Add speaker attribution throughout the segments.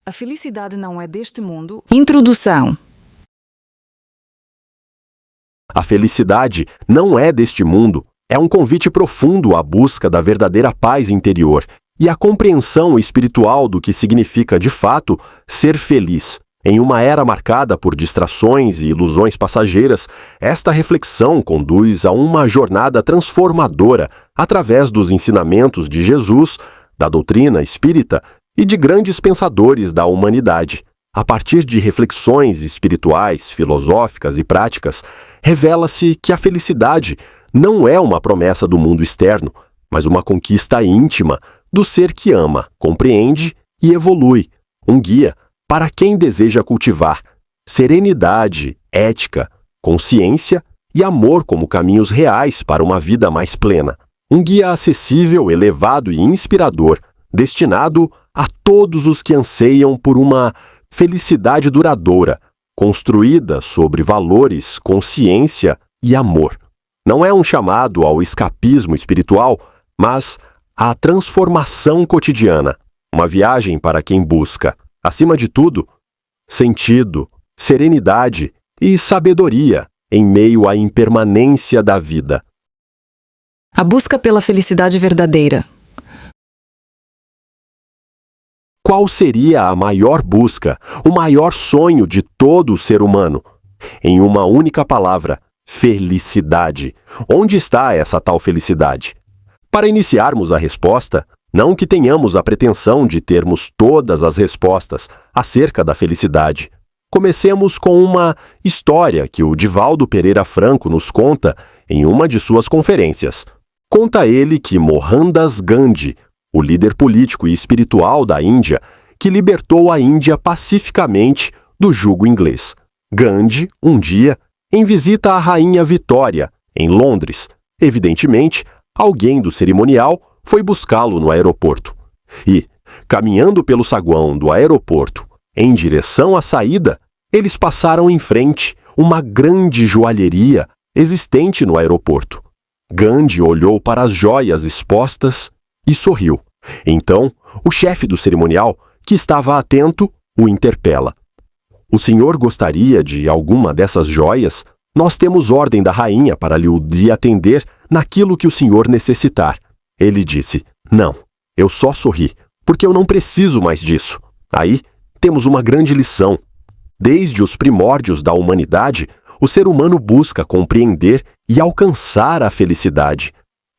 Speaker 1: A felicidade não é deste mundo. Introdução.
Speaker 2: A felicidade não é deste mundo. É um convite profundo à busca da verdadeira paz interior e à compreensão espiritual do que significa, de fato, ser feliz. Em uma era marcada por distrações e ilusões passageiras, esta reflexão conduz a uma jornada transformadora através dos ensinamentos de Jesus, da doutrina espírita e de grandes pensadores da humanidade. A partir de reflexões espirituais, filosóficas e práticas, revela-se que a felicidade não é uma promessa do mundo externo, mas uma conquista íntima do ser que ama, compreende e evolui, um guia para quem deseja cultivar serenidade, ética, consciência e amor como caminhos reais para uma vida mais plena. Um guia acessível, elevado e inspirador, destinado a todos os que anseiam por uma felicidade duradoura, construída sobre valores, consciência e amor. Não é um chamado ao escapismo espiritual, mas à transformação cotidiana, uma viagem para quem busca, acima de tudo, sentido, serenidade e sabedoria em meio à impermanência da vida.
Speaker 1: A busca pela felicidade verdadeira.
Speaker 2: Qual seria a maior busca, o maior sonho de todo o ser humano? Em uma única palavra, felicidade. Onde está essa tal felicidade? Para iniciarmos a resposta, não que tenhamos a pretensão de termos todas as respostas acerca da felicidade. Comecemos com uma história que o Divaldo Pereira Franco nos conta em uma de suas conferências. Conta ele que Mohandas Gandhi, o líder político e espiritual da Índia, que libertou a Índia pacificamente do jugo inglês. Gandhi, um dia, em visita à Rainha Vitória, em Londres. Evidentemente, alguém do cerimonial foi buscá-lo no aeroporto. E, caminhando pelo saguão do aeroporto em direção à saída, eles passaram em frente uma grande joalheria existente no aeroporto. Gandhi olhou para as joias expostas e sorriu. Então, o chefe do cerimonial, que estava atento, o interpela. O senhor gostaria de alguma dessas joias? Nós temos ordem da rainha para lhe atender naquilo que o senhor necessitar. Ele disse, não, eu só sorri, porque eu não preciso mais disso. Aí, temos uma grande lição. Desde os primórdios da humanidade, o ser humano busca compreender e alcançar a felicidade.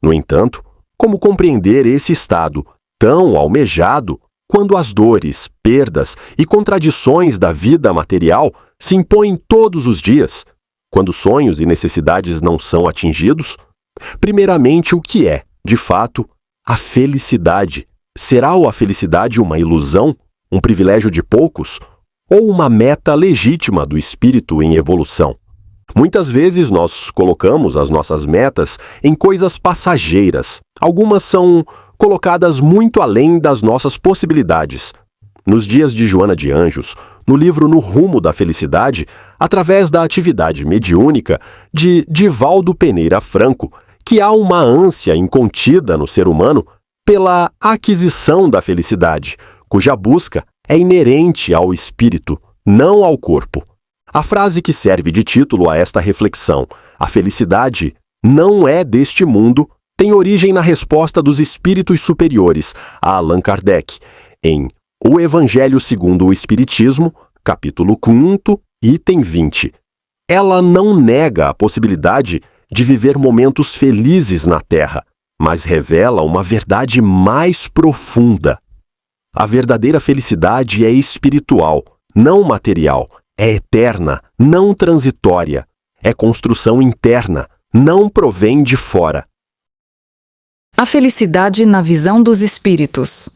Speaker 2: No entanto, como compreender esse estado tão almejado quando as dores, perdas e contradições da vida material se impõem todos os dias? Quando sonhos e necessidades não são atingidos? Primeiramente, o que é, de fato, a felicidade? Será a felicidade uma ilusão, um privilégio de poucos, ou uma meta legítima do espírito em evolução? Muitas vezes nós colocamos as nossas metas em coisas passageiras. Algumas são colocadas muito além das nossas possibilidades. Nos dias de Joana de Anjos, no livro No Rumo da Felicidade, através da atividade mediúnica de Divaldo Pereira Franco, que há uma ânsia incontida no ser humano pela aquisição da felicidade, cuja busca é inerente ao espírito, não ao corpo. A frase que serve de título a esta reflexão, a felicidade não é deste mundo, tem origem na resposta dos espíritos superiores a Allan Kardec, em O Evangelho segundo o Espiritismo, capítulo 5, item 20. Ela não nega a possibilidade de viver momentos felizes na Terra, mas revela uma verdade mais profunda. A verdadeira felicidade é espiritual, não material, é eterna, não transitória, é construção interna, não provém de fora.
Speaker 1: A felicidade na visão dos espíritos.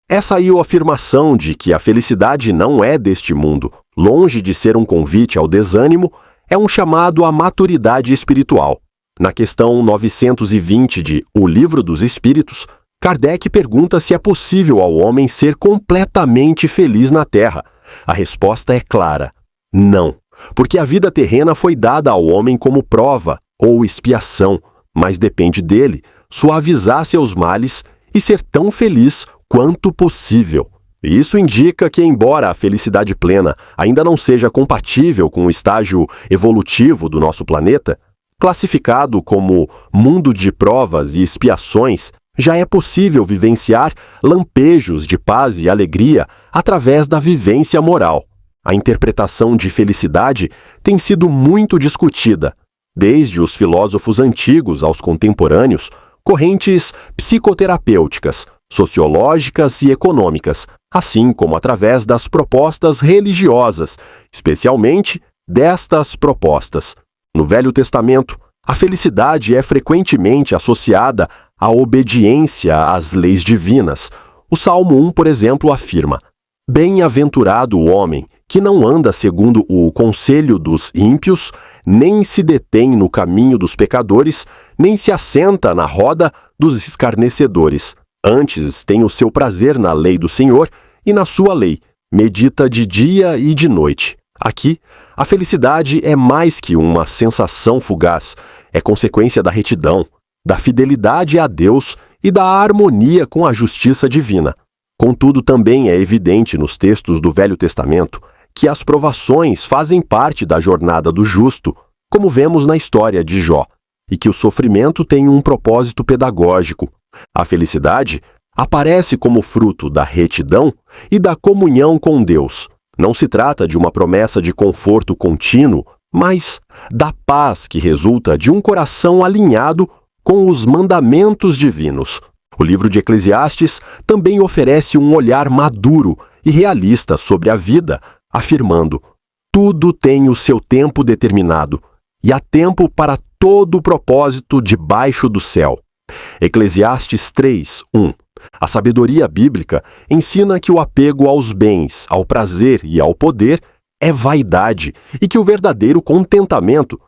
Speaker 2: Essa aí é a afirmação de que a felicidade não é deste mundo, longe de ser um convite ao desânimo, é um chamado à maturidade espiritual. Na questão 920 de O Livro dos Espíritos, Kardec pergunta se é possível ao homem ser completamente feliz na Terra. A resposta é clara: não, porque a vida terrena foi dada ao homem como prova ou expiação, mas depende dele suavizar seus males e ser tão feliz quanto possível. Isso indica que, embora a felicidade plena ainda não seja compatível com o estágio evolutivo do nosso planeta, classificado como mundo de provas e expiações, já é possível vivenciar lampejos de paz e alegria através da vivência moral. A interpretação de felicidade tem sido muito discutida, desde os filósofos antigos aos contemporâneos, correntes psicoterapêuticas, sociológicas e econômicas, assim como através das propostas religiosas, especialmente destas propostas. No Velho Testamento, a felicidade é frequentemente associada à obediência às leis divinas. O Salmo 1, por exemplo, afirma: "Bem-aventurado o homem que não anda segundo o conselho dos ímpios, nem se detém no caminho dos pecadores, nem se assenta na roda dos escarnecedores. Antes tem o seu prazer na lei do Senhor, e na sua lei medita de dia e de noite." Aqui, a felicidade é mais que uma sensação fugaz, é consequência da retidão, da fidelidade a Deus e da harmonia com a justiça divina. Contudo, também é evidente nos textos do Velho Testamento que as provações fazem parte da jornada do justo, como vemos na história de Jó, e que o sofrimento tem um propósito pedagógico. A felicidade aparece como fruto da retidão e da comunhão com Deus. Não se trata de uma promessa de conforto contínuo, mas da paz que resulta de um coração alinhado com os mandamentos divinos. O livro de Eclesiastes também oferece um olhar maduro e realista sobre a vida, afirmando: "Tudo tem o seu tempo determinado, e há tempo para todo o propósito debaixo do céu." Eclesiastes 3:1. A sabedoria bíblica ensina que o apego aos bens, ao prazer e ao poder é vaidade e que o verdadeiro contentamento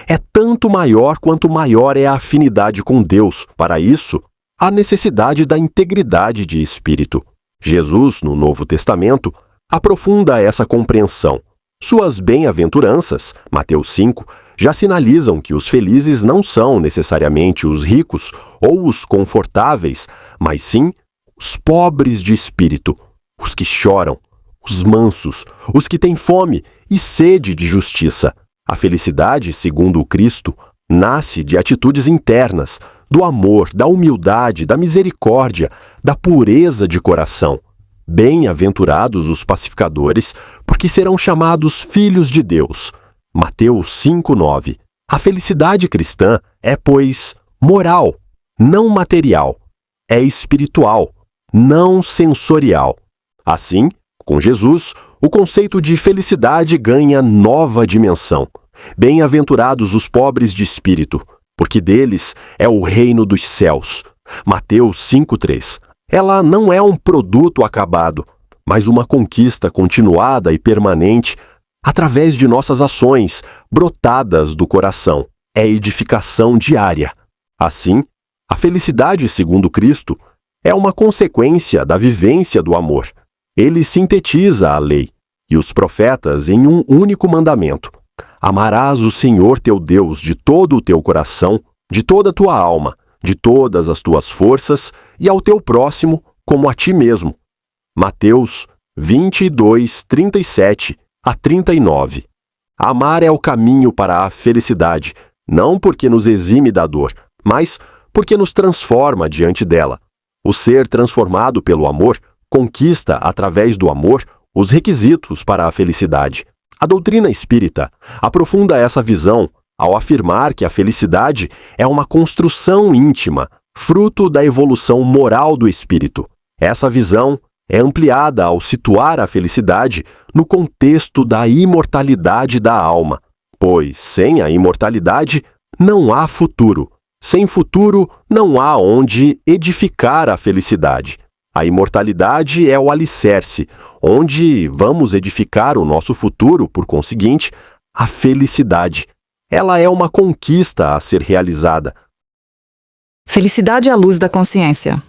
Speaker 2: é tanto maior quanto maior é a afinidade com Deus. Para isso, há necessidade da integridade de espírito. Jesus, no Novo Testamento, aprofunda essa compreensão. Suas bem-aventuranças, Mateus 5, já sinalizam que os felizes não são necessariamente os ricos ou os confortáveis, mas sim os pobres de espírito, os que choram, os mansos, os que têm fome e sede de justiça. A felicidade, segundo o Cristo, nasce de atitudes internas, do amor, da humildade, da misericórdia, da pureza de coração. Bem-aventurados os pacificadores, porque serão chamados filhos de Deus. Mateus 5:9. A felicidade cristã é, pois, moral, não material. É espiritual, não sensorial. Assim, com Jesus, o conceito de felicidade ganha nova dimensão. Bem-aventurados os pobres de espírito, porque deles é o reino dos céus. Mateus 5:3. Ela não é um produto acabado, mas uma conquista continuada e permanente através de nossas ações, brotadas do coração. É edificação diária. Assim, a felicidade, segundo Cristo, é uma consequência da vivência do amor. Ele sintetiza a lei e os profetas em um único mandamento: amarás o Senhor teu Deus de todo o teu coração, de toda a tua alma, de todas as tuas forças e ao teu próximo como a ti mesmo. Mateus 22:37-39. Amar é o caminho para a felicidade, não porque nos exime da dor, mas porque nos transforma diante dela. O ser transformado pelo amor conquista, através do amor, os requisitos para a felicidade. A doutrina espírita aprofunda essa visão ao afirmar que a felicidade é uma construção íntima, fruto da evolução moral do espírito. Essa visão é ampliada ao situar a felicidade no contexto da imortalidade da alma, pois sem a imortalidade não há futuro. Sem futuro não há onde edificar a felicidade. A imortalidade é o alicerce, onde vamos edificar o nosso futuro, por conseguinte, a felicidade. Ela é uma conquista a ser realizada.
Speaker 1: Felicidade à luz da consciência.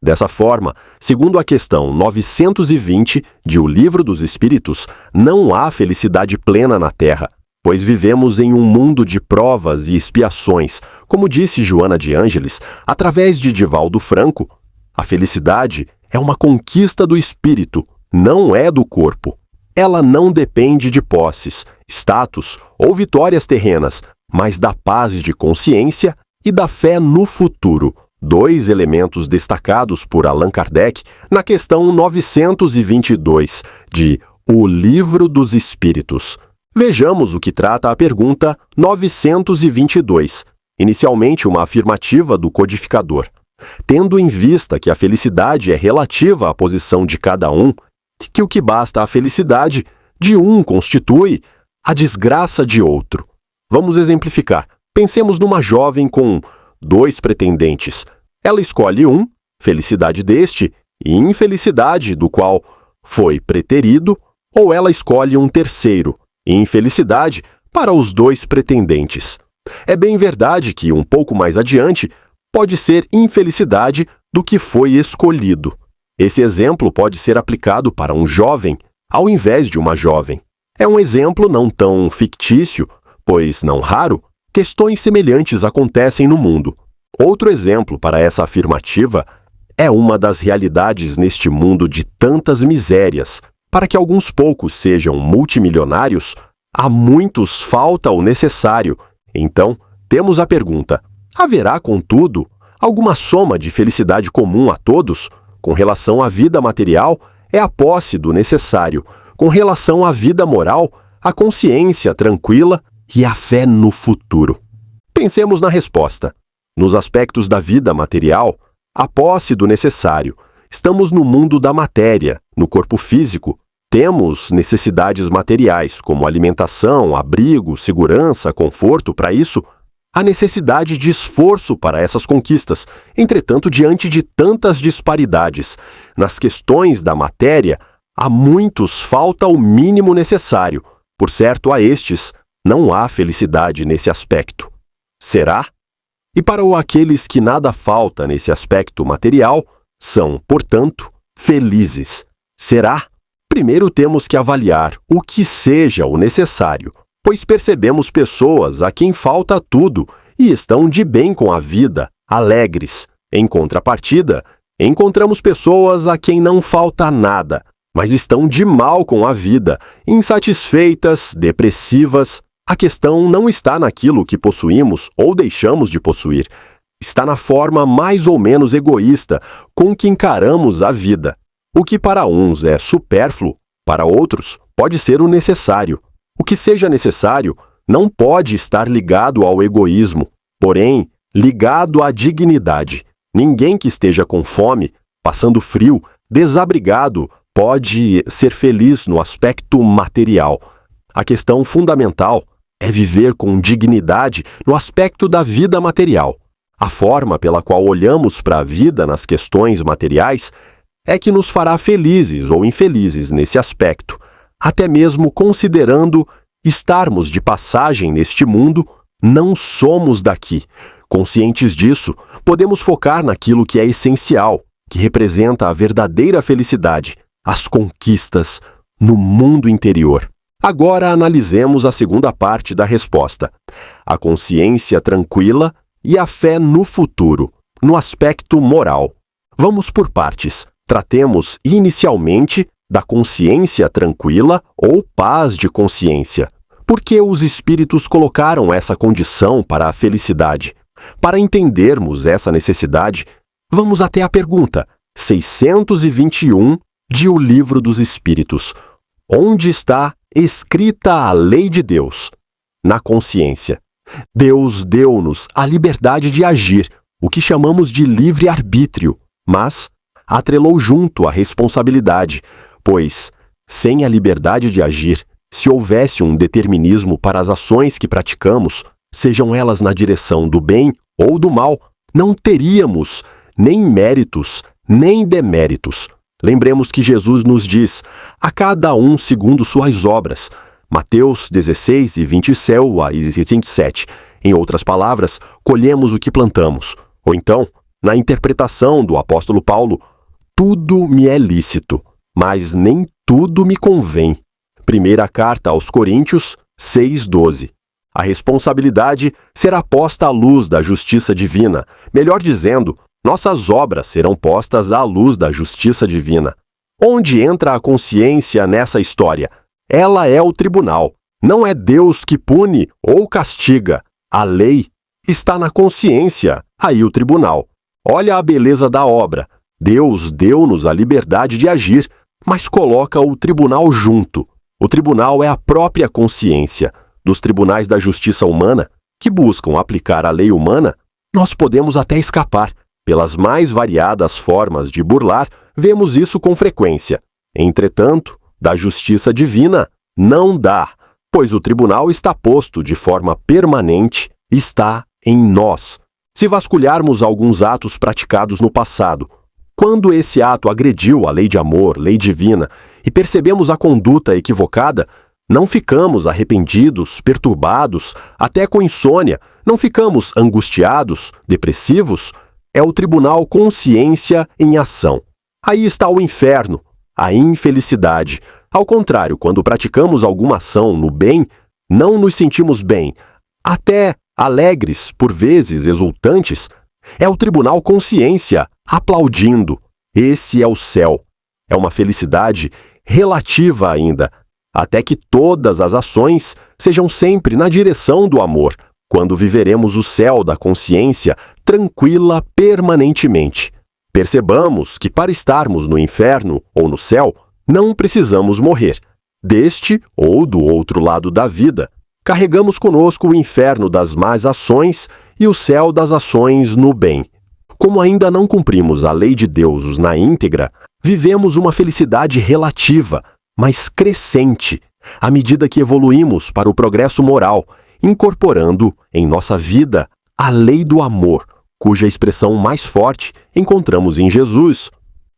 Speaker 2: Dessa forma, segundo a questão 920 de O Livro dos Espíritos, não há felicidade plena na Terra, pois vivemos em um mundo de provas e expiações. Como disse Joana de Ângeles, através de Divaldo Franco, a felicidade é uma conquista do espírito, não é do corpo. Ela não depende de posses, status ou vitórias terrenas, mas da paz de consciência e da fé no futuro, dois elementos destacados por Allan Kardec na questão 922 de O Livro dos Espíritos. Vejamos o que trata a pergunta 922, inicialmente uma afirmativa do codificador. Tendo em vista que a felicidade é relativa à posição de cada um, que o que basta à felicidade de um constitui a desgraça de outro. Vamos exemplificar. Pensemos numa jovem com 2 pretendentes. Ela escolhe um, felicidade deste, e infelicidade do qual foi preterido, ou ela escolhe um terceiro, infelicidade para os 2 pretendentes. É bem verdade que, um pouco mais adiante, pode ser infelicidade do que foi escolhido. Esse exemplo pode ser aplicado para um jovem, ao invés de uma jovem. É um exemplo não tão fictício, pois, não raro, questões semelhantes acontecem no mundo. Outro exemplo para essa afirmativa é uma das realidades neste mundo de tantas misérias. Para que alguns poucos sejam multimilionários, a muitos falta o necessário. Então, temos a pergunta: haverá, contudo, alguma soma de felicidade comum a todos? Com relação à vida material, é a posse do necessário. Com relação à vida moral, a consciência tranquila e a fé no futuro. Pensemos na resposta. Nos aspectos da vida material, a posse do necessário. Estamos no mundo da matéria, no corpo físico. Temos necessidades materiais, como alimentação, abrigo, segurança, conforto. Para isso, há necessidade de esforço para essas conquistas. Entretanto, diante de tantas disparidades nas questões da matéria, a muitos falta o mínimo necessário. Por certo, a estes não há felicidade nesse aspecto. Será? E para aqueles que nada falta nesse aspecto material, são, portanto, felizes. Será? Primeiro temos que avaliar o que seja o necessário, pois percebemos pessoas a quem falta tudo e estão de bem com a vida, alegres. Em contrapartida, encontramos pessoas a quem não falta nada, mas estão de mal com a vida, insatisfeitas, depressivas. A questão não está naquilo que possuímos ou deixamos de possuir. Está na forma mais ou menos egoísta com que encaramos a vida. O que para uns é supérfluo, para outros pode ser o necessário. O que seja necessário não pode estar ligado ao egoísmo, porém, ligado à dignidade. Ninguém que esteja com fome, passando frio, desabrigado, pode ser feliz no aspecto material. A questão fundamental é viver com dignidade no aspecto da vida material. A forma pela qual olhamos para a vida nas questões materiais é que nos fará felizes ou infelizes nesse aspecto, até mesmo considerando estarmos de passagem neste mundo, não somos daqui. Conscientes disso, podemos focar naquilo que é essencial, que representa a verdadeira felicidade, as conquistas no mundo interior. Agora analisemos a segunda parte da resposta: a consciência tranquila e a fé no futuro, no aspecto moral. Vamos por partes. Tratemos inicialmente da consciência tranquila ou paz de consciência. Por que os espíritos colocaram essa condição para a felicidade? Para entendermos essa necessidade, vamos até a pergunta 621 de O Livro dos Espíritos. Onde está escrita a lei de Deus? Na consciência. Deus deu-nos a liberdade de agir, o que chamamos de livre-arbítrio, mas atrelou junto a responsabilidade, pois, sem a liberdade de agir, se houvesse um determinismo para as ações que praticamos, sejam elas na direção do bem ou do mal, não teríamos nem méritos, nem deméritos. Lembremos que Jesus nos diz: a cada um segundo suas obras. Mateus 16 e 27. Em outras palavras, colhemos o que plantamos. Ou então, na interpretação do apóstolo Paulo, tudo me é lícito, mas nem tudo me convém. Primeira carta aos Coríntios 6:12. A responsabilidade será posta à luz da justiça divina. Melhor dizendo, nossas obras serão postas à luz da justiça divina. Onde entra a consciência nessa história? Ela é o tribunal. Não é Deus que pune ou castiga. A lei está na consciência, aí o tribunal. Olha a beleza da obra. Deus deu-nos a liberdade de agir, mas coloca o tribunal junto. O tribunal é a própria consciência. Dos tribunais da justiça humana, que buscam aplicar a lei humana, nós podemos até escapar. Pelas mais variadas formas de burlar, vemos isso com frequência. Entretanto, da justiça divina, não dá, pois o tribunal está posto de forma permanente, está em nós. Se vasculharmos alguns atos praticados no passado, quando esse ato agrediu a lei de amor, lei divina, e percebemos a conduta equivocada, não ficamos arrependidos, perturbados, até com insônia, não ficamos angustiados, depressivos. É o tribunal consciência em ação. Aí está o inferno, a infelicidade. Ao contrário, quando praticamos alguma ação no bem, não nos sentimos bem, até alegres, por vezes exultantes. É o tribunal consciência, aplaudindo. Esse é o céu. É uma felicidade relativa ainda, até que todas as ações sejam sempre na direção do amor, quando viveremos o céu da consciência tranquila permanentemente. Percebamos que para estarmos no inferno ou no céu, não precisamos morrer. Deste ou do outro lado da vida, carregamos conosco o inferno das más ações e o céu das ações no bem. Como ainda não cumprimos a lei de Deus na íntegra, vivemos uma felicidade relativa, mas crescente, à medida que evoluímos para o progresso moral, incorporando em nossa vida a lei do amor, cuja expressão mais forte encontramos em Jesus.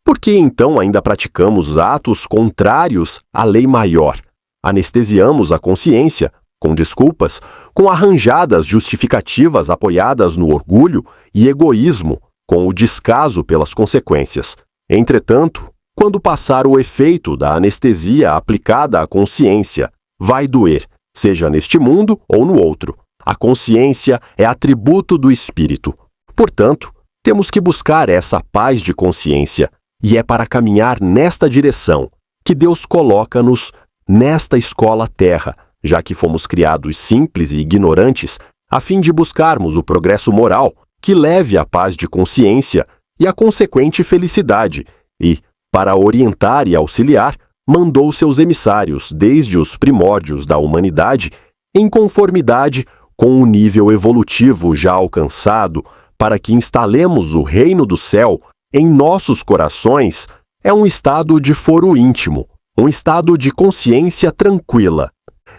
Speaker 2: Por que então ainda praticamos atos contrários à lei maior? Anestesiamos a consciência, com desculpas, com arranjadas justificativas apoiadas no orgulho e egoísmo, com o descaso pelas consequências. Entretanto, quando passar o efeito da anestesia aplicada à consciência, vai doer, seja neste mundo ou no outro. A consciência é atributo do espírito. Portanto, temos que buscar essa paz de consciência, e é para caminhar nesta direção que Deus coloca-nos nesta escola terra, já que fomos criados simples e ignorantes, a fim de buscarmos o progresso moral que leve à paz de consciência e à consequente felicidade, e, para orientar e auxiliar, mandou seus emissários desde os primórdios da humanidade, em conformidade com o nível evolutivo já alcançado, para que instalemos o reino do céu em nossos corações. É um estado de foro íntimo, um estado de consciência tranquila.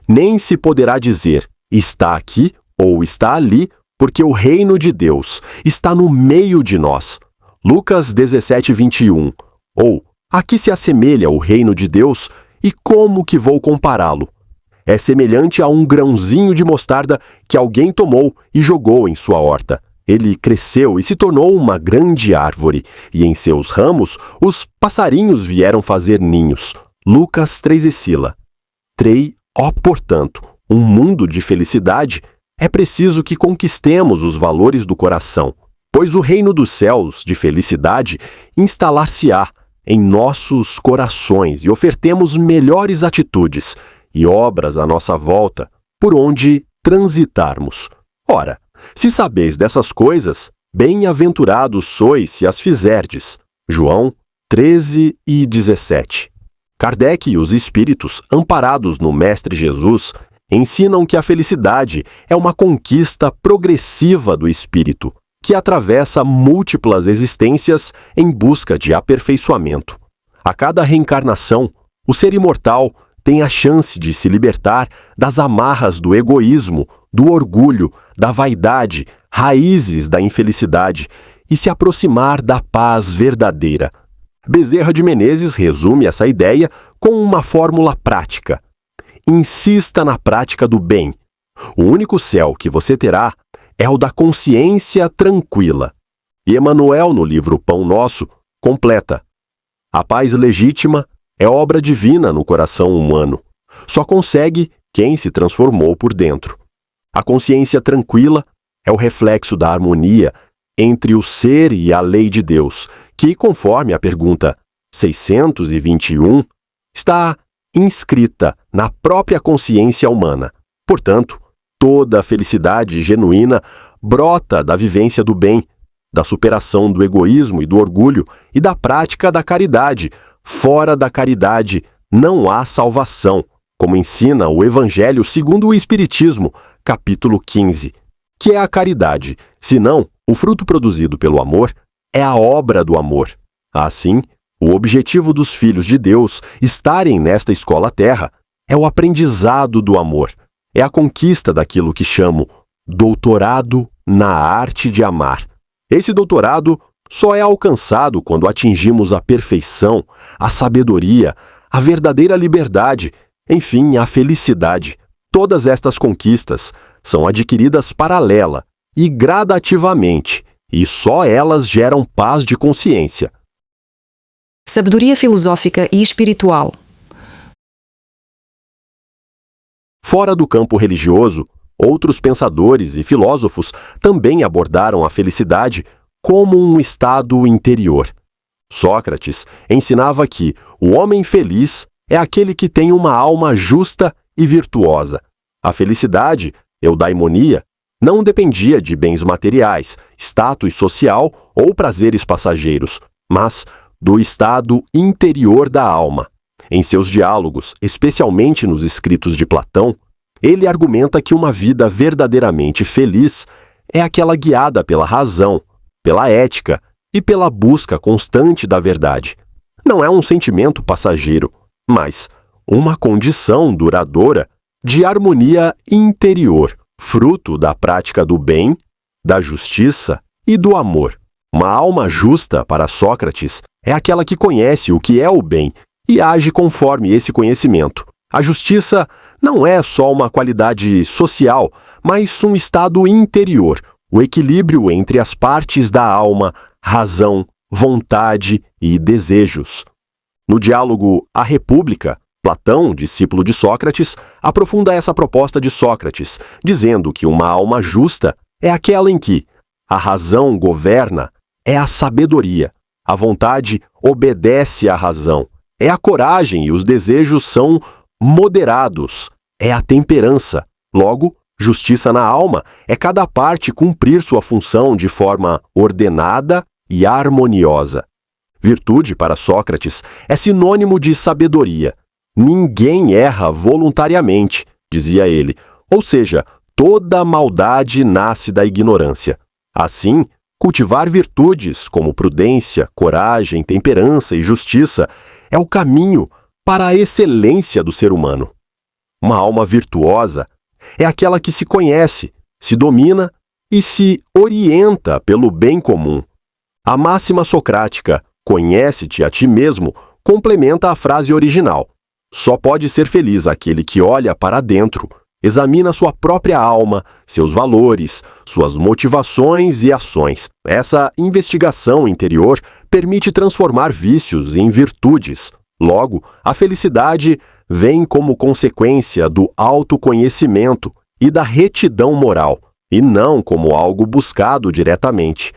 Speaker 2: Nem se poderá dizer, está aqui ou está ali, porque o reino de Deus está no meio de nós. Lucas 17:21. Ou, a que se assemelha o reino de Deus e como que vou compará-lo? É semelhante a um grãozinho de mostarda que alguém tomou e jogou em sua horta. Ele cresceu e se tornou uma grande árvore, e em seus ramos os passarinhos vieram fazer ninhos. Lucas 3:3. Portanto, um mundo de felicidade, é preciso que conquistemos os valores do coração, pois o reino dos céus de felicidade instalar-se-á em nossos corações e ofertemos melhores atitudes e obras à nossa volta, por onde transitarmos. Ora, se sabeis dessas coisas, bem-aventurados sois se as fizerdes. João 13:17. Kardec e os espíritos, amparados no Mestre Jesus, ensinam que a felicidade é uma conquista progressiva do espírito, que atravessa múltiplas existências em busca de aperfeiçoamento. A cada reencarnação, o ser imortal tem a chance de se libertar das amarras do egoísmo, do orgulho, da vaidade, raízes da infelicidade, e se aproximar da paz verdadeira. Bezerra de Menezes resume essa ideia com uma fórmula prática. Insista na prática do bem. O único céu que você terá é o da consciência tranquila. E Emmanuel, no livro Pão Nosso, completa: a paz legítima é obra divina no coração humano. Só consegue quem se transformou por dentro. A consciência tranquila é o reflexo da harmonia entre o ser e a lei de Deus, que, conforme a pergunta 621, está inscrita na própria consciência humana. Portanto, toda a felicidade genuína brota da vivência do bem, da superação do egoísmo e do orgulho e da prática da caridade. Fora da caridade não há salvação, como ensina o Evangelho segundo o Espiritismo, capítulo 15. Que é a caridade? Senão, o fruto produzido pelo amor é a obra do amor. Assim, o objetivo dos filhos de Deus estarem nesta escola terra é o aprendizado do amor. É a conquista daquilo que chamo doutorado na arte de amar. Esse doutorado só é alcançado quando atingimos a perfeição, a sabedoria, a verdadeira liberdade, enfim, a felicidade. Todas estas conquistas são adquiridas paralela e gradativamente, e só elas geram paz de consciência.
Speaker 1: Sabedoria filosófica e espiritual.
Speaker 2: Fora do campo religioso, outros pensadores e filósofos também abordaram a felicidade como um estado interior. Sócrates ensinava que o homem feliz é aquele que tem uma alma justa e virtuosa. A felicidade, eudaimonia, não dependia de bens materiais, status social ou prazeres passageiros, mas do estado interior da alma. Em seus diálogos, especialmente nos escritos de Platão, ele argumenta que uma vida verdadeiramente feliz é aquela guiada pela razão, pela ética e pela busca constante da verdade. Não é um sentimento passageiro, mas uma condição duradoura de harmonia interior, fruto da prática do bem, da justiça e do amor. Uma alma justa, para Sócrates, é aquela que conhece o que é o bem e age conforme esse conhecimento. A justiça não é só uma qualidade social, mas um estado interior, o equilíbrio entre as partes da alma, razão, vontade e desejos. No diálogo A República, Platão, discípulo de Sócrates, aprofunda essa proposta de Sócrates, dizendo que uma alma justa é aquela em que a razão governa, é a sabedoria, a vontade obedece à razão, é a coragem e os desejos são moderados, é a temperança. Logo, justiça na alma é cada parte cumprir sua função de forma ordenada e harmoniosa. Virtude, para Sócrates, é sinônimo de sabedoria. Ninguém erra voluntariamente, dizia ele, ou seja, toda maldade nasce da ignorância. Assim, cultivar virtudes como prudência, coragem, temperança e justiça é o caminho para a excelência do ser humano. Uma alma virtuosa é aquela que se conhece, se domina e se orienta pelo bem comum. A máxima socrática, conhece-te a ti mesmo, complementa a frase original. Só pode ser feliz aquele que olha para dentro, examina sua própria alma, seus valores, suas motivações e ações. Essa investigação interior permite transformar vícios em virtudes. Logo, a felicidade vem como consequência do autoconhecimento e da retidão moral, e não como algo buscado diretamente.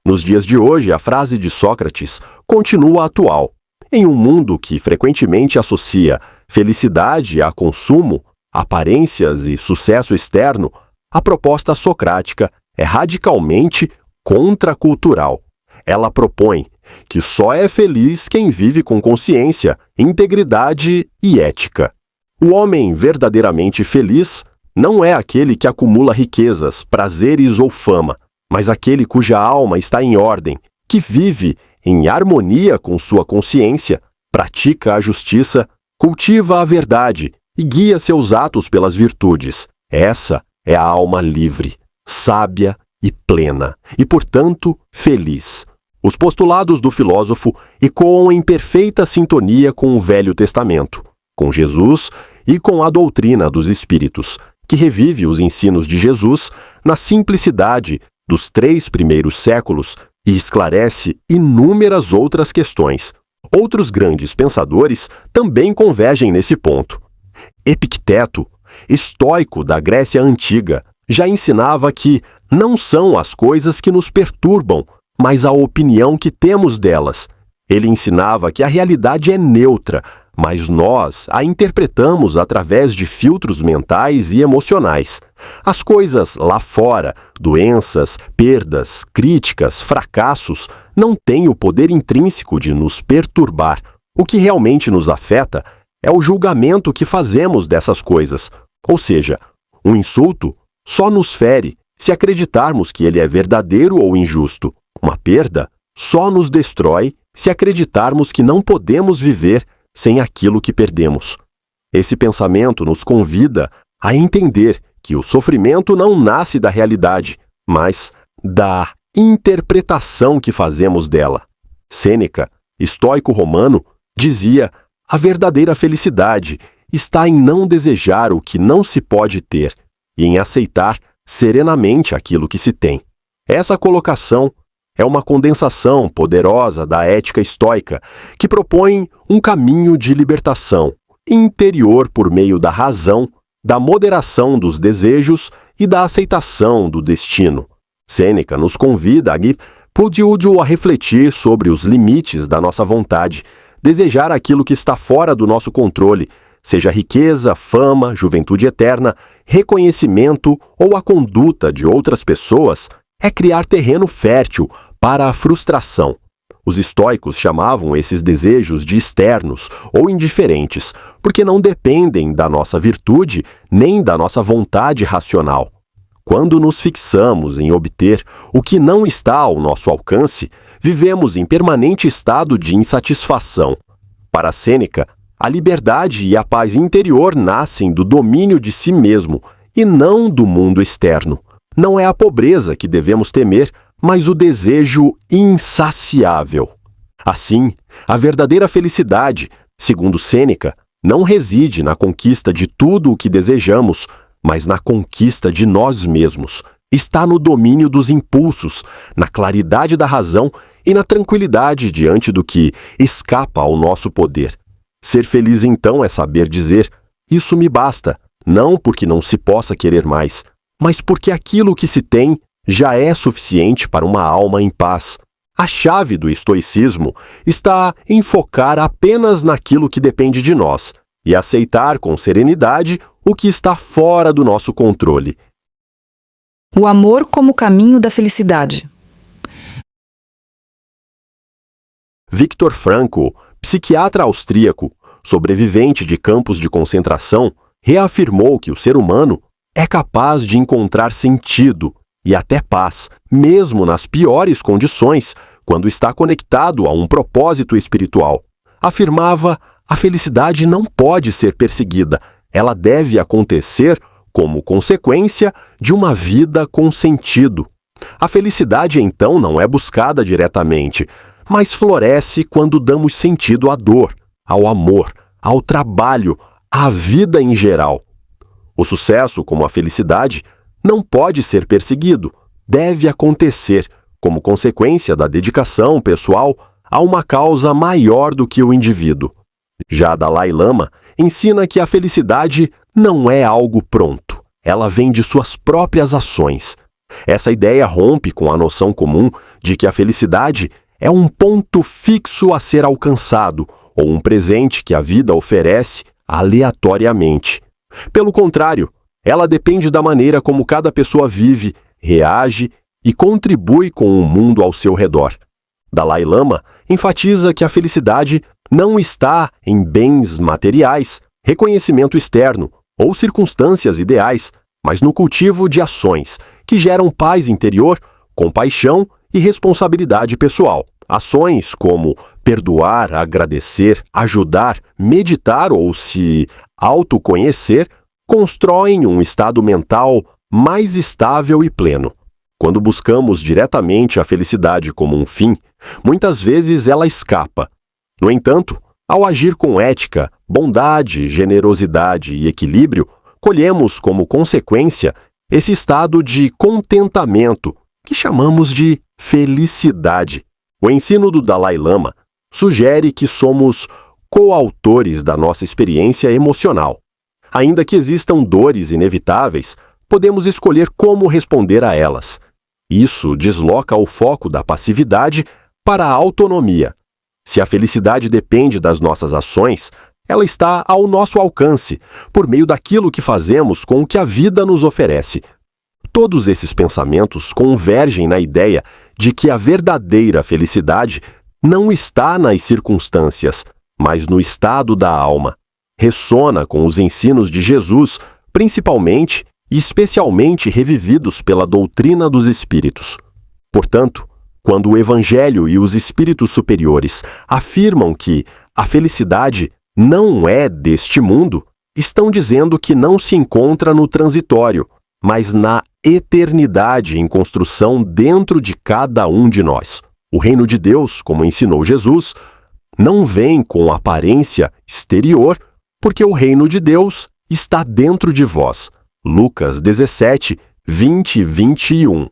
Speaker 2: Nos dias de hoje, a frase de Sócrates continua atual. Em um mundo que frequentemente associa felicidade a consumo, aparências e sucesso externo, a proposta socrática é radicalmente contracultural. Ela propõe que só é feliz quem vive com consciência, integridade e ética. O homem verdadeiramente feliz não é aquele que acumula riquezas, prazeres ou fama, mas aquele cuja alma está em ordem, que vive em harmonia com sua consciência, pratica a justiça, cultiva a verdade e guia seus atos pelas virtudes. Essa é a alma livre, sábia e plena, e, portanto, feliz. Os postulados do filósofo ecoam em perfeita sintonia com o Velho Testamento, com Jesus e com a doutrina dos Espíritos, que revive os ensinos de Jesus na simplicidade dos 3 primeiros séculos e esclarece inúmeras outras questões. Outros grandes pensadores também convergem nesse ponto. Epicteto estoico da Grécia Antiga, já ensinava que não são as coisas que nos perturbam, mas a opinião que temos delas. Ele ensinava que a realidade é neutra, mas nós a interpretamos através de filtros mentais e emocionais. As coisas lá fora, doenças, perdas, críticas, fracassos, não têm o poder intrínseco de nos perturbar. O que realmente nos afeta é o julgamento que fazemos dessas coisas. Ou seja, um insulto só nos fere se acreditarmos que ele é verdadeiro ou injusto. Uma perda só nos destrói se acreditarmos que não podemos viver sem aquilo que perdemos. Esse pensamento nos convida a entender que o sofrimento não nasce da realidade, mas da interpretação que fazemos dela. Sêneca, estoico romano, dizia: a verdadeira felicidade está em não desejar o que não se pode ter e em aceitar serenamente aquilo que se tem. Essa colocação é uma condensação poderosa da ética estoica, que propõe um caminho de libertação interior por meio da razão, da moderação dos desejos e da aceitação do destino. Sêneca nos convida a refletir sobre os limites da nossa vontade, desejar aquilo que está fora do nosso controle, seja riqueza, fama, juventude eterna, reconhecimento ou a conduta de outras pessoas, é criar terreno fértil para a frustração. Os estoicos chamavam esses desejos de externos ou indiferentes, porque não dependem da nossa virtude nem da nossa vontade racional. Quando nos fixamos em obter o que não está ao nosso alcance, vivemos em permanente estado de insatisfação. Para Sêneca, a liberdade e a paz interior nascem do domínio de si mesmo e não do mundo externo. Não é a pobreza que devemos temer, mas o desejo insaciável. Assim, a verdadeira felicidade, segundo Sêneca, não reside na conquista de tudo o que desejamos, mas na conquista de nós mesmos. Está no domínio dos impulsos, na claridade da razão e na tranquilidade diante do que escapa ao nosso poder. Ser feliz, então, é saber dizer: isso me basta, não porque não se possa querer mais, mas porque aquilo que se tem já é suficiente para uma alma em paz. A chave do estoicismo está em focar apenas naquilo que depende de nós e aceitar com serenidade o que está fora do nosso controle.
Speaker 1: O amor como caminho da felicidade.
Speaker 2: Viktor Frankl, psiquiatra austríaco, sobrevivente de campos de concentração, reafirmou que o ser humano é capaz de encontrar sentido e até paz, mesmo nas piores condições, quando está conectado a um propósito espiritual. Afirmava: a felicidade não pode ser perseguida, ela deve acontecer como consequência de uma vida com sentido. A felicidade, então, não é buscada diretamente, mas floresce quando damos sentido à dor, ao amor, ao trabalho, à vida em geral. O sucesso, como a felicidade, não pode ser perseguido, deve acontecer como consequência da dedicação pessoal a uma causa maior do que o indivíduo. Já Dalai Lama ensina que a felicidade não é algo pronto, ela vem de suas próprias ações. Essa ideia rompe com a noção comum de que a felicidade é um ponto fixo a ser alcançado ou um presente que a vida oferece aleatoriamente. Pelo contrário, ela depende da maneira como cada pessoa vive, reage e contribui com o mundo ao seu redor. Dalai Lama enfatiza que a felicidade não está em bens materiais, reconhecimento externo ou circunstâncias ideais, mas no cultivo de ações que geram paz interior, compaixão e responsabilidade pessoal. Ações como perdoar, agradecer, ajudar, meditar ou se autoconhecer constroem um estado mental mais estável e pleno. Quando buscamos diretamente a felicidade como um fim, muitas vezes ela escapa. No entanto, ao agir com ética, bondade, generosidade e equilíbrio, colhemos como consequência esse estado de contentamento que chamamos de felicidade. O ensino do Dalai Lama sugere que somos coautores da nossa experiência emocional. Ainda que existam dores inevitáveis, podemos escolher como responder a elas. Isso desloca o foco da passividade para a autonomia. Se a felicidade depende das nossas ações, ela está ao nosso alcance, por meio daquilo que fazemos com o que a vida nos oferece. Todos esses pensamentos convergem na ideia de que a verdadeira felicidade não está nas circunstâncias, mas no estado da alma. Ressona com os ensinos de Jesus, principalmente e especialmente revividos pela doutrina dos espíritos. Portanto, quando o Evangelho e os espíritos superiores afirmam que a felicidade não é deste mundo, estão dizendo que não se encontra no transitório, mas na eternidade em construção dentro de cada um de nós. O reino de Deus, como ensinou Jesus, não vem com aparência exterior, porque o reino de Deus está dentro de vós. Lucas 17, 20 e 21.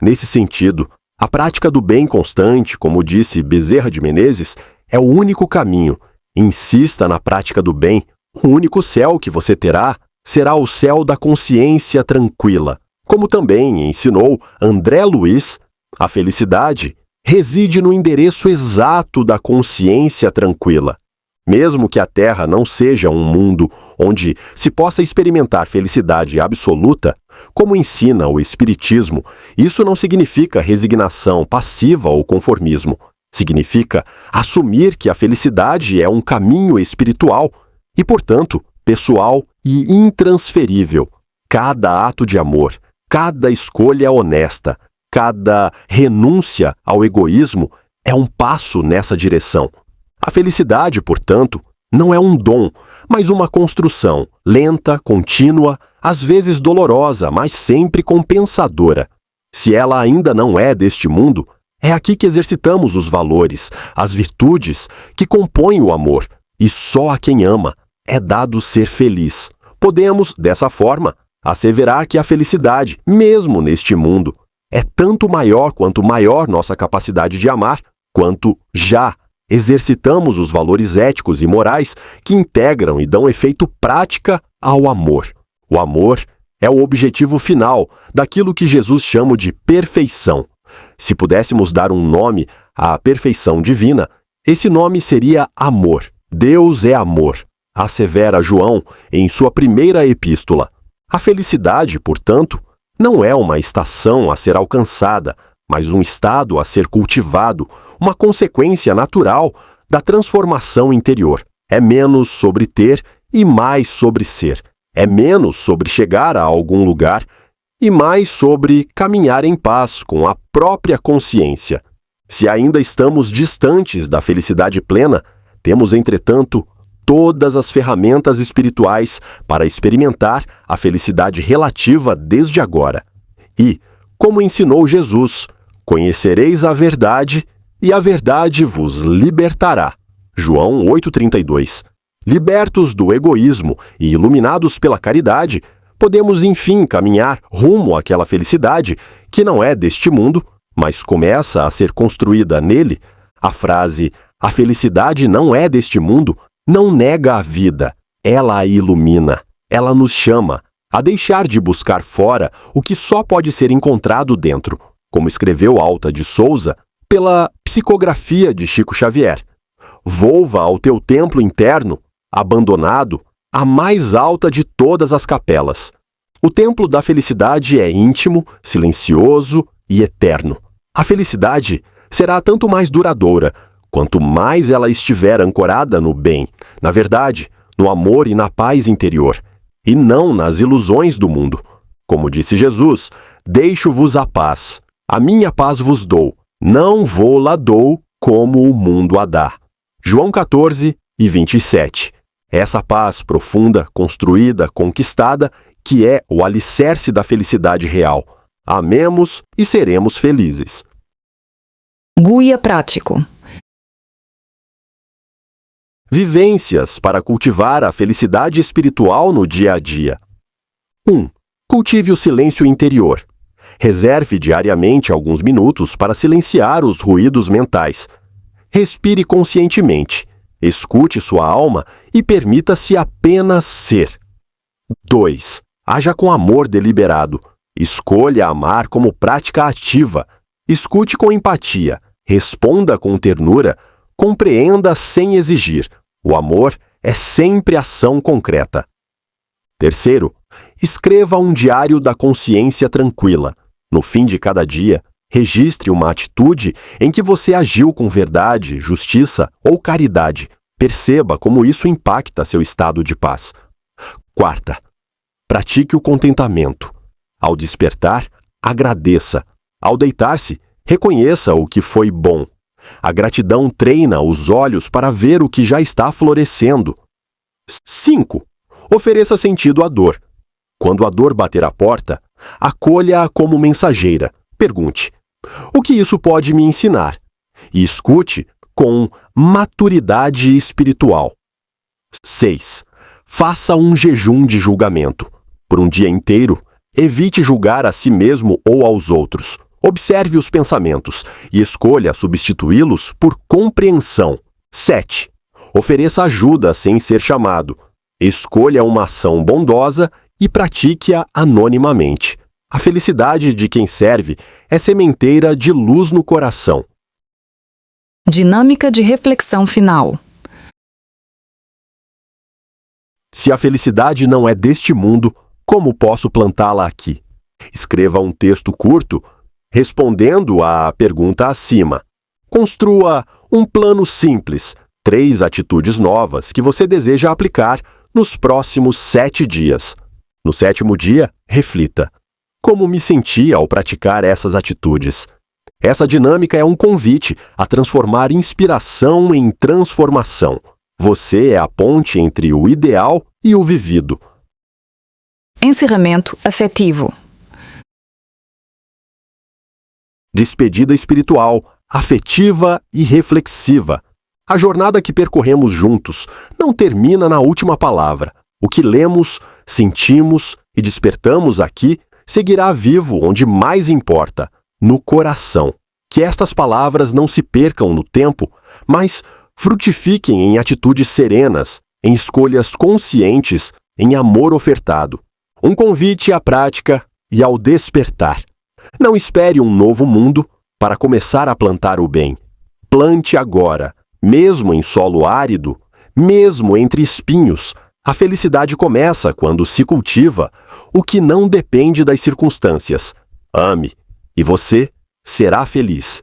Speaker 2: Nesse sentido, a prática do bem constante, como disse Bezerra de Menezes, é o único caminho. Insista na prática do bem. O único céu que você terá será o céu da consciência tranquila. Como também ensinou André Luiz, a felicidade reside no endereço exato da consciência tranquila. Mesmo que a Terra não seja um mundo onde se possa experimentar felicidade absoluta, como ensina o Espiritismo, isso não significa resignação passiva ou conformismo. Significa assumir que a felicidade é um caminho espiritual e, portanto, pessoal e intransferível. Cada ato de amor, cada escolha honesta, cada renúncia ao egoísmo é um passo nessa direção. A felicidade, portanto, não é um dom, mas uma construção, lenta, contínua, às vezes dolorosa, mas sempre compensadora. Se ela ainda não é deste mundo, é aqui que exercitamos os valores, as virtudes que compõem o amor, e só a quem ama é dado ser feliz. Podemos, dessa forma, asseverar que a felicidade, mesmo neste mundo, é tanto maior quanto maior nossa capacidade de amar, quanto já exercitamos os valores éticos e morais que integram e dão efeito prática ao amor. O amor é o objetivo final daquilo que Jesus chama de perfeição. Se pudéssemos dar um nome à perfeição divina, esse nome seria amor. Deus é amor, assevera João em sua primeira epístola. A felicidade, portanto, não é uma estação a ser alcançada, mas um estado a ser cultivado, uma consequência natural da transformação interior. É menos sobre ter e mais sobre ser. É menos sobre chegar a algum lugar e mais sobre caminhar em paz com a própria consciência. Se ainda estamos distantes da felicidade plena, temos, entretanto, todas as ferramentas espirituais para experimentar a felicidade relativa desde agora. E, como ensinou Jesus, conhecereis a verdade e a verdade vos libertará. João 8,32. Libertos do egoísmo e iluminados pela caridade, podemos enfim caminhar rumo àquela felicidade que não é deste mundo, mas começa a ser construída nele. A frase "a felicidade não é deste mundo" não nega a vida, ela a ilumina, ela nos chama a deixar de buscar fora o que só pode ser encontrado dentro, como escreveu Alta de Souza pela psicografia de Chico Xavier. Volva ao teu templo interno, abandonado, a mais alta de todas as capelas. O templo da felicidade é íntimo, silencioso e eterno. A felicidade será tanto mais duradoura, quanto mais ela estiver ancorada no bem, na verdade, no amor e na paz interior, e não nas ilusões do mundo. Como disse Jesus, deixo-vos a paz, a minha paz vos dou, não vou-la dou como o mundo a dá. João 14 e 27. Essa paz profunda, construída, conquistada, que é o alicerce da felicidade real. Amemos e seremos felizes.
Speaker 1: Guia prático.
Speaker 2: Vivências para cultivar a felicidade espiritual no dia a dia. 1. Cultive o silêncio interior. Reserve diariamente alguns minutos para silenciar os ruídos mentais. Respire conscientemente. Escute sua alma e permita-se apenas ser. 2. Haja com amor deliberado. Escolha amar como prática ativa. Escute com empatia. Responda com ternura. Compreenda sem exigir. O amor é sempre ação concreta. 3. Escreva um diário da consciência tranquila. No fim de cada dia, registre uma atitude em que você agiu com verdade, justiça ou caridade. Perceba como isso impacta seu estado de paz. 4. Pratique o contentamento. Ao despertar, agradeça. Ao deitar-se, reconheça o que foi bom. A gratidão treina os olhos para ver o que já está florescendo. 5. Ofereça sentido à dor. Quando a dor bater à porta, acolha-a como mensageira. Pergunte: o que isso pode me ensinar? E escute com maturidade espiritual. 6. Faça um jejum de julgamento. Por um dia inteiro, evite julgar a si mesmo ou aos outros. Observe os pensamentos e escolha substituí-los por compreensão. 7. Ofereça ajuda sem ser chamado. Escolha uma ação bondosa e pratique-a anonimamente. A felicidade de quem serve é sementeira de luz no coração.
Speaker 1: Dinâmica de reflexão final.
Speaker 2: Se a felicidade não é deste mundo, como posso plantá-la aqui? Escreva um texto curto respondendo à pergunta acima. Construa um plano simples, 3 atitudes novas que você deseja aplicar nos próximos 7 dias. No 7º dia, reflita: como me senti ao praticar essas atitudes? Essa dinâmica é um convite a transformar inspiração em transformação. Você é a ponte entre o ideal e o vivido.
Speaker 1: Encerramento afetivo.
Speaker 2: Despedida espiritual, afetiva e reflexiva. A jornada que percorremos juntos não termina na última palavra. O que lemos, sentimos e despertamos aqui seguirá vivo onde mais importa, no coração. Que estas palavras não se percam no tempo, mas frutifiquem em atitudes serenas, em escolhas conscientes, em amor ofertado. Um convite à prática e ao despertar. Não espere um novo mundo para começar a plantar o bem. Plante agora, mesmo em solo árido, mesmo entre espinhos. A felicidade começa quando se cultiva o que não depende das circunstâncias. Ame, e você será feliz.